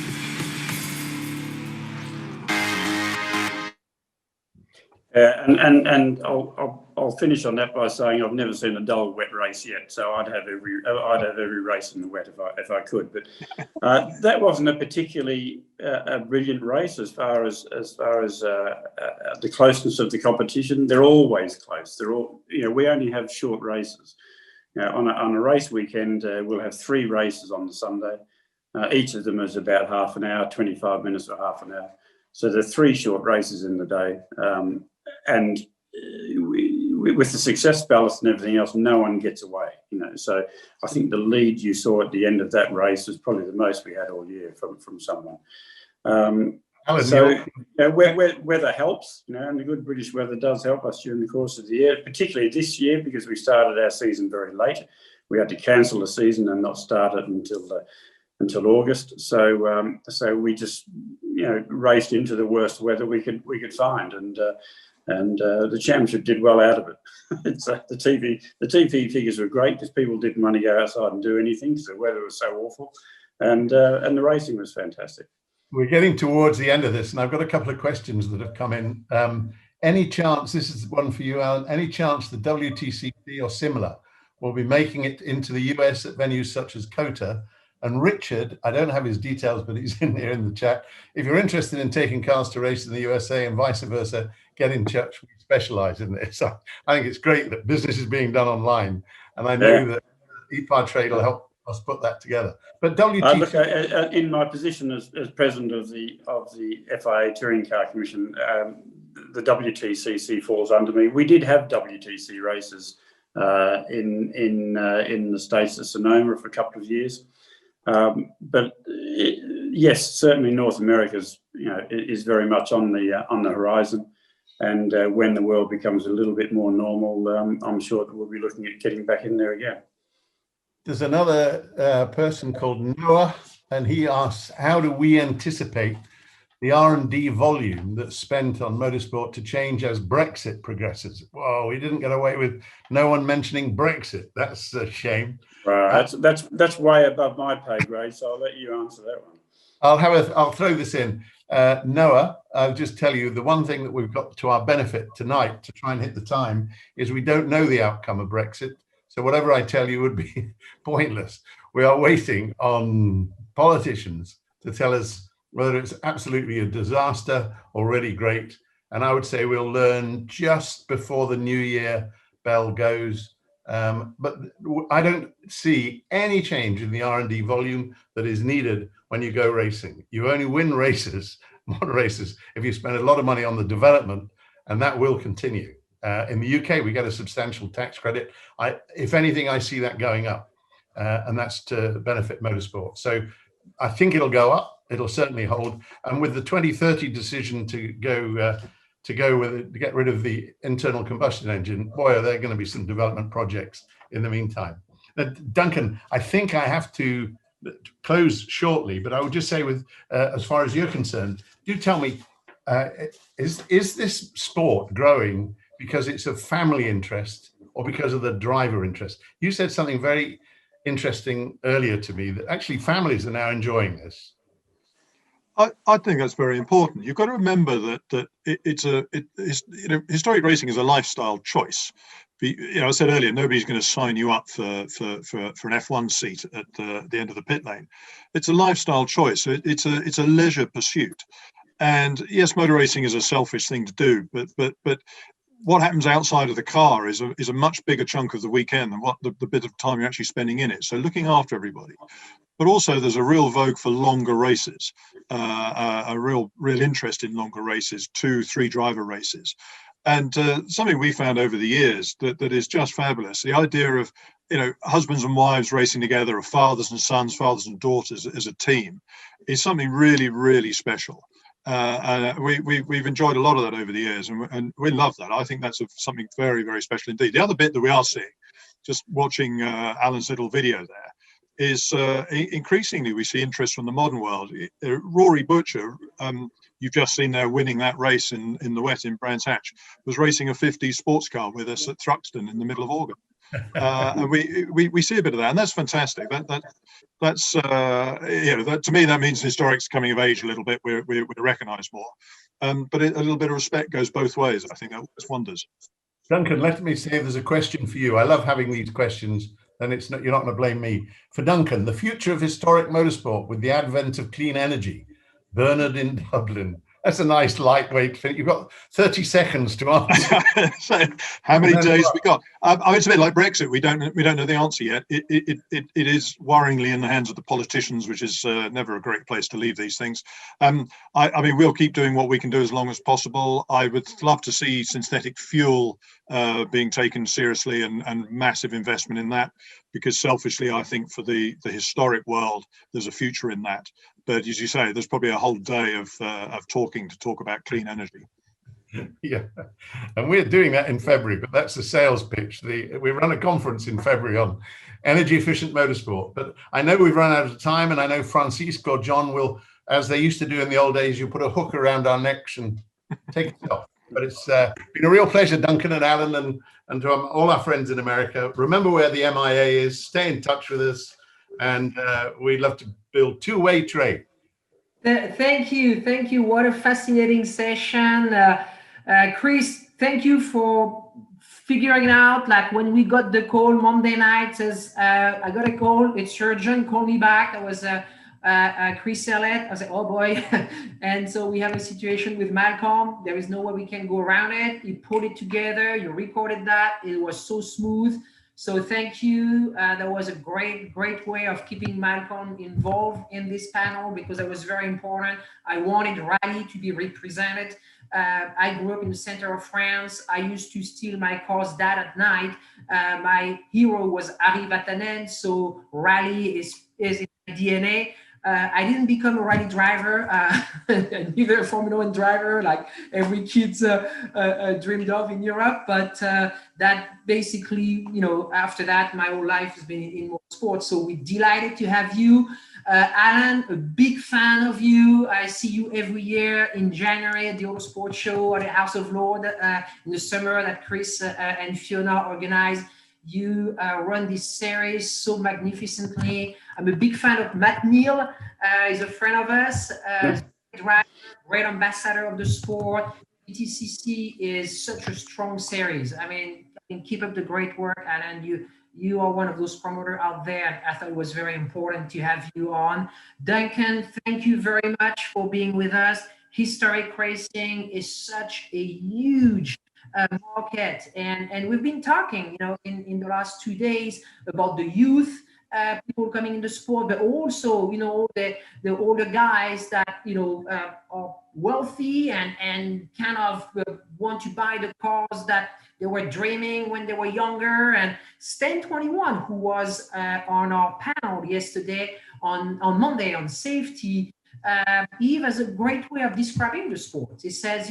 And I'll finish on that by saying I've never seen a dull wet race yet, so I'd have every race in the wet if I could. But that wasn't a particularly a brilliant race as far as the closeness of the competition. They're always close. They're all, we only have short races. On a race weekend, we'll have 3 races on the Sunday. Each of them is about half an hour, 25 minutes or half an hour. So there are 3 short races in the day. And we with the success ballast and everything else, no one gets away, you know. So I think the lead you saw at the end of that race was probably the most we had all year from someone. Alan, so weather helps, you know, and the good British weather does help us during the course of the year, particularly this year because we started our season very late. We had to cancel the season and not start it until August. So so we just, you know, raced into the worst weather we could find, and the championship did well out of it. The TV figures were great because people didn't want to go outside and do anything because the weather was so awful, and the racing was fantastic. We're getting towards the end of this, and I've got a couple of questions that have come in. Any chance, this is one for you, Alan, any chance the WTCC or similar will be making it into the US at venues such as COTA? And Richard, I don't have his details, but he's in here in the chat. If you're interested in taking cars to race in the USA and vice versa, get in touch. We specialize in this. I think it's great that business is being done online, and I know that EPARTRADE will help us put that together. But WTCC, look, in my position as president of the FIA Touring Car Commission, the WTCC falls under me. We did have WTC races in the States at Sonoma for a couple of years, but yes, certainly North America's, you know, is very much on the horizon. And when the world becomes a little bit more normal, I'm sure that we'll be looking at getting back in there again. there's another person called Noah, and he asks, how do we anticipate the R&D volume that's spent on motorsport to change as Brexit progresses? Well, we didn't get away with no one mentioning Brexit. That's a shame. That's way above my pay grade, so I'll let you answer that one. I'll throw this in. Noah, I'll just tell you the one thing that we've got to our benefit tonight to try and hit the time is we don't know the outcome of Brexit. So whatever I tell you would be pointless. We are waiting on politicians to tell us whether it's absolutely a disaster or really great. And I would say we'll learn just before the new year bell goes. But I don't see any change in the R&D volume that is needed when you go racing. You only win races, modern races, if you spend a lot of money on the development, and that will continue. In the UK, we get a substantial tax credit. If anything, I see that going up, and that's to benefit motorsport. So I think it'll go up. It'll certainly hold. And with the 2030 decision to get rid of the internal combustion engine, boy, are there going to be some development projects in the meantime. Duncan, I think I have to close shortly, but I would just say, with as far as you're concerned, do tell me, is this sport growing because it's of family interest or because of the driver interest? You said something very interesting earlier to me, that actually families are now enjoying this. I think that's very important. You've got to remember that historic racing is a lifestyle choice. I said earlier, nobody's going to sign you up for an F1 seat at the end of the pit lane. It's a lifestyle choice. It's a leisure pursuit. And yes, motor racing is a selfish thing to do, but what happens outside of the car is a much bigger chunk of the weekend than what the bit of time you're actually spending in it. So looking after everybody. But also there's a real vogue for longer races, a real interest in longer races, 2-3 driver races. And something we found over the years that is just fabulous, the idea of, husbands and wives racing together, or fathers and sons, fathers and daughters as a team, is something really, really special. We've enjoyed a lot of that over the years, and we love that. I think that's something very, very special indeed. The other bit that we are seeing, just watching Alan's little video there, is increasingly we see interest from the modern world. Rory Butcher, you've just seen there winning that race in the wet in Brands Hatch, was racing a 50 sports car with us at Thruxton in the middle of August. And we see a bit of that, and that's fantastic. That's that, to me, that means historic's coming of age a little bit. We're recognised more, but a little bit of respect goes both ways. I think that's wonders. Duncan, let me say there's a question for you. I love having these questions, and you're not going to blame me. For Duncan, the future of historic motorsport with the advent of clean energy. Bernard in Dublin. That's a nice lightweight thing. You've got 30 seconds to answer. So how many days we got? I mean, it's a bit like Brexit. We don't know the answer yet. It is worryingly in the hands of the politicians, which is never a great place to leave these things. I mean, we'll keep doing what we can do as long as possible. I would love to see synthetic fuel being taken seriously and massive investment in that, because selfishly, I think for the historic world, there's a future in that. But as you say, there's probably a whole day of talking to talk about clean energy. Yeah, and we're doing that in February, but that's the sales pitch. We run a conference in February on energy efficient motorsport. But I know we've run out of time, and I know Francisco or John will, as they used to do in the old days, you put a hook around our necks and take it off. But it's been a real pleasure, Duncan and Alan, and to all our friends in America. Remember where the MIA is, stay in touch with us, and we'd love to build two-way trade. Thank you. What a fascinating session. Chris, thank you for figuring out, like when we got the call Monday night, says, I got a call, it's urgent, call me back. That was Chris Elliott. I was like, oh boy. And so we have a situation with Malcolm. There is no way we can go around it. You put it together, you recorded that. It was so smooth. So thank you. That was a great way of keeping Malcolm involved in this panel, because that was very important. I wanted rally to be represented. I grew up in the center of France. I used to steal my car's dad at night. My hero was Harry Vatanen, so rally is in my DNA. I didn't become a rally driver, neither a Formula 1 driver like every kid's dreamed of in Europe. But that basically, after that, my whole life has been in motorsports. So we're delighted to have you. Alan, a big fan of you. I see you every year in January at the Autosport Show at the House of Lords in the summer that Chris and Fiona organize. You run this series so magnificently. I'm a big fan of Matt Neal. He's a friend of us, great ambassador of the sport. PTCC is such a strong series. I mean, keep up the great work, Alan. You are one of those promoters out there. I thought it was very important to have you on. Duncan, thank you very much for being with us. Historic racing is such a huge market, and we've been talking, in the last 2 days about the youth, people coming in the sport, but also, the older guys that, are wealthy and kind of want to buy the cars that they were dreaming when they were younger. And Stan 21, who was on our panel yesterday on Monday on safety, he has a great way of describing the sport. He says,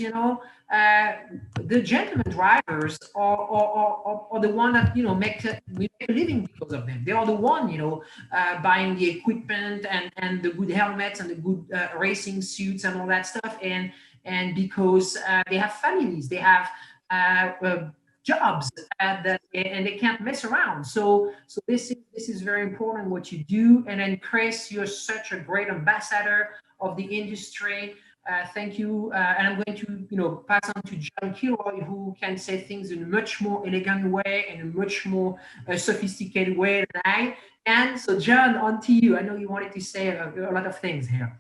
the gentleman drivers are the one that, we make a living because of them. They are the one, buying the equipment and the good helmets and the good racing suits and all that stuff. And because they have families, they have jobs and they can't mess around. So this is very important what you do. And then Chris, you're such a great ambassador of the industry. Thank you. And I'm going to pass on to John Kilroy, who can say things in a much more elegant way and a much more sophisticated way than I. And so John, on to you. I know you wanted to say a lot of things here.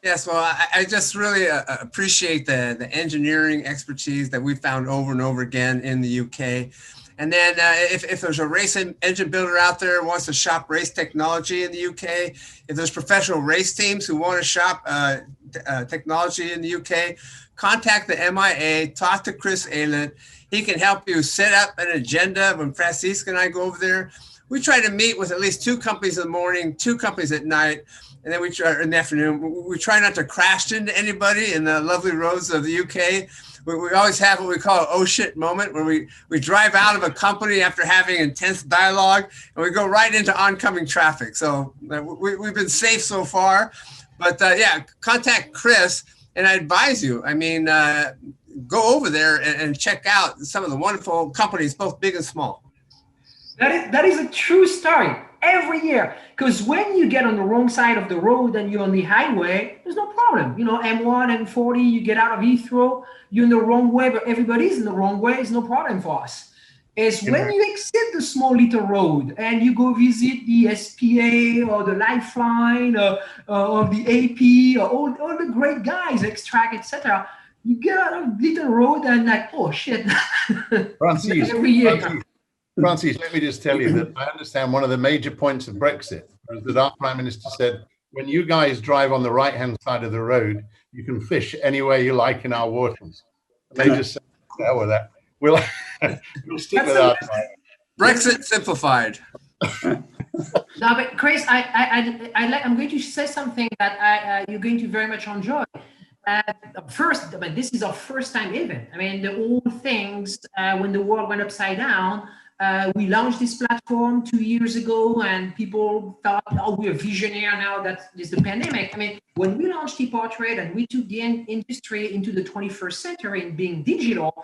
Yes, well, I just really appreciate the engineering expertise that we found over and over again in the UK. And then if there's a race engine builder out there who wants to shop race technology in the UK, if there's professional race teams who want to shop technology in the UK, contact the MIA, talk to Chris Elliott. He can help you set up an agenda. When Francisco and I go over there, we try to meet with at least 2 companies in the morning, 2 companies at night, and then we try in the afternoon. We try not to crash into anybody in the lovely roads of the UK. We always have what we call an oh shit moment, where we drive out of a company after having intense dialogue and we go right into oncoming traffic. So we've been safe so far, but yeah, contact Chris, and I advise you, go over there and check out some of the wonderful companies, both big and small. That is a true story every year, because when you get on the wrong side of the road and you're on the highway, there's no problem. M1, M40, you get out of Heathrow, you're in the wrong way, but everybody's in the wrong way. It's no problem for us. is when you exit the small little road and you go visit the SPA or the Lifeline or the AP or all the great guys, Extract, etc. You get out of little road and like, oh shit. Francis, every year. Francis, let me just tell you that I understand one of the major points of Brexit was that our Prime Minister said, when you guys drive on the right-hand side of the road, you can fish anywhere you like in our waters. And they just said, hell with that. We'll stick with our time. Brexit simplified. No, but Chris, I'm going to say something that you're going to very much enjoy. First, but this is our first time event. I mean, the old things, when the world went upside down, we launched this platform 2 years ago and people thought, oh, we're visionary now that there's the pandemic. I mean, when we launched EPARTRADE and we took the industry into the 21st century and being digital,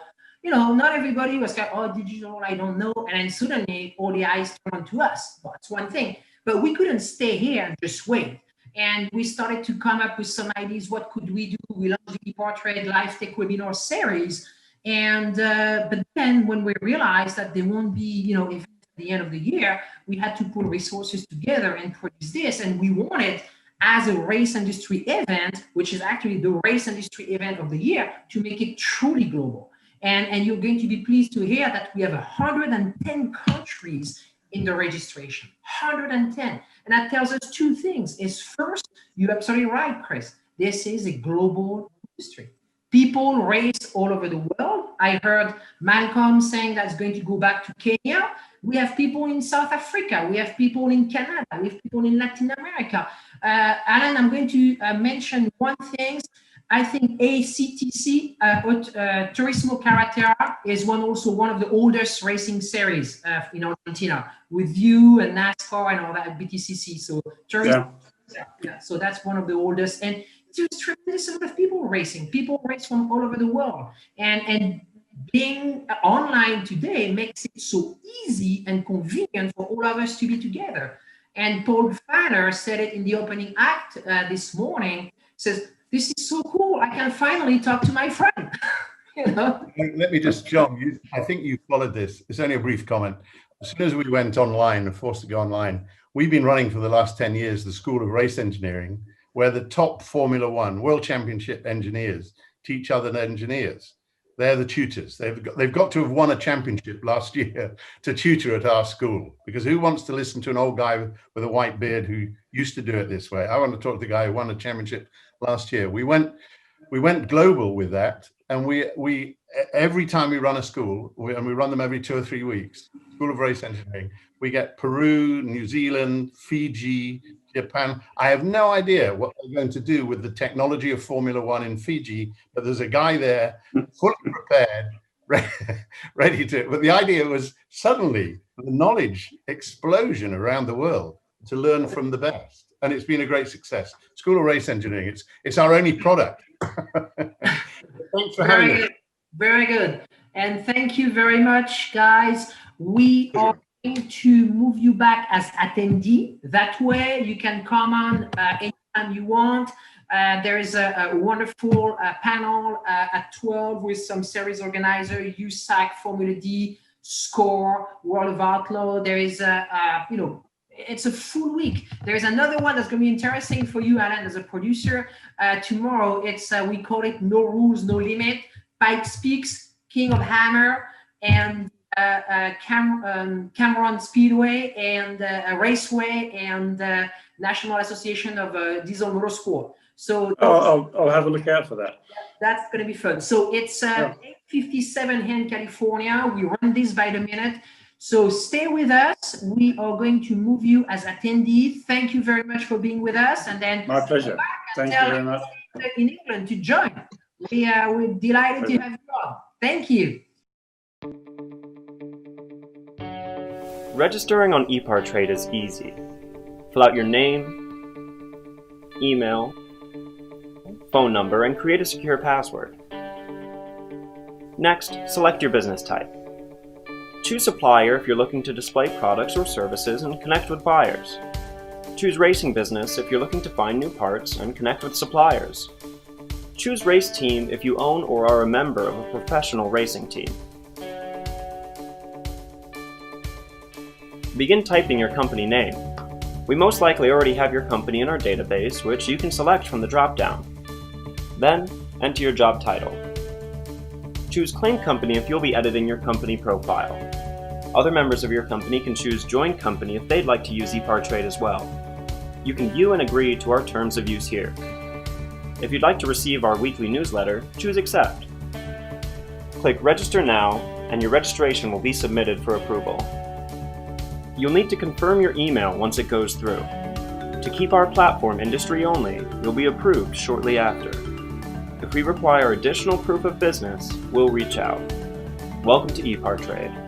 you know, not everybody was like, oh, digital, I don't know. And then suddenly all the eyes turned to us. Well, that's one thing. But we couldn't stay here and just wait. And we started to come up with some ideas. What could we do? We launched the EPARTRADE Live Tech Webinar Series. And but then when we realized that there won't be, you know, events at the end of the year, we had to put resources together and produce this. And we wanted, as a race industry event, which is actually the race industry event of the year, to make it truly global. And you're going to be pleased to hear that we have 110 countries in the registration, 110. And that tells us two things. Is first, you're absolutely right, Chris. This is a global industry. People race all over the world. I heard Malcolm saying that's going to go back to Kenya. We have people in South Africa. We have people in Canada. We have people in Latin America. Alan, I'm going to mention one thing. I think ACTC, Turismo Carretera, is also one of the oldest racing series in Argentina, with you and NASCAR and all that, BTCC. So Turismo, yeah. So that's one of the oldest. And there's tremendous amount of people racing. People race from all over the world. And being online today makes it so easy and convenient for all of us to be together. And Paul Fanner said it in the opening act this morning, says, this is so cool. I can finally talk to my friend. You know? Let me just, John, I think you followed this. It's only a brief comment. As soon as we went online, forced to go online, we've been running for the last 10 years the School of Race Engineering, where the top Formula One World Championship engineers teach other engineers. They're the tutors. They've got to have won a championship last year to tutor at our school, because who wants to listen to an old guy with a white beard who used to do it this way? I want to talk to the guy who won a championship last year. We went global with that, and we every time we run a school, and we run them every 2 or 3 weeks, School of Race Engineering, we get Peru, New Zealand, Fiji, Japan. I have no idea what they're going to do with the technology of Formula One in Fiji, but there's a guy there fully prepared, ready to. But the idea was suddenly the knowledge explosion around the world to learn from the best. And it's been a great success. School of Race Engineering, it's our only product. Thanks for having us. Very good. And thank you very much, guys. We are going to move you back as attendee. That way you can come on anytime you want. There is a wonderful panel at 12 with some series organizer, USAC, Formula D, SCORE, World of Outlaw. There is it's a full week. There's another one that's going to be interesting for you, Alan, as a producer. Tomorrow, it's we call it No Rules, No Limit. Pikes Peaks, King of Hammer, and Cameron Speedway, and Raceway, and National Association of Diesel Motorsport. So I'll have a look out for that. That's going to be fun. So it's 8:57 here in California. We run this by the minute. So stay with us. We are going to move you as attendee. Thank you very much for being with us. And then my pleasure. Thank you very much. In England to join. We're delighted to have you on. Thank you. Registering on EPARTRADE is easy. Fill out your name, email, phone number, and create a secure password. Next, select your business type. Choose supplier if you're looking to display products or services and connect with buyers. Choose racing business if you're looking to find new parts and connect with suppliers. Choose race team if you own or are a member of a professional racing team. Begin typing your company name. We most likely already have your company in our database, which you can select from the drop-down. Then, enter your job title. Choose Claim Company if you'll be editing your company profile. Other members of your company can choose Join Company if they'd like to use EPARTRADE as well. You can view and agree to our terms of use here. If you'd like to receive our weekly newsletter, choose Accept. Click Register Now, and your registration will be submitted for approval. You'll need to confirm your email once it goes through. To keep our platform industry only, you'll be approved shortly after. If we require additional proof of business, we'll reach out. Welcome to EPARTRADE.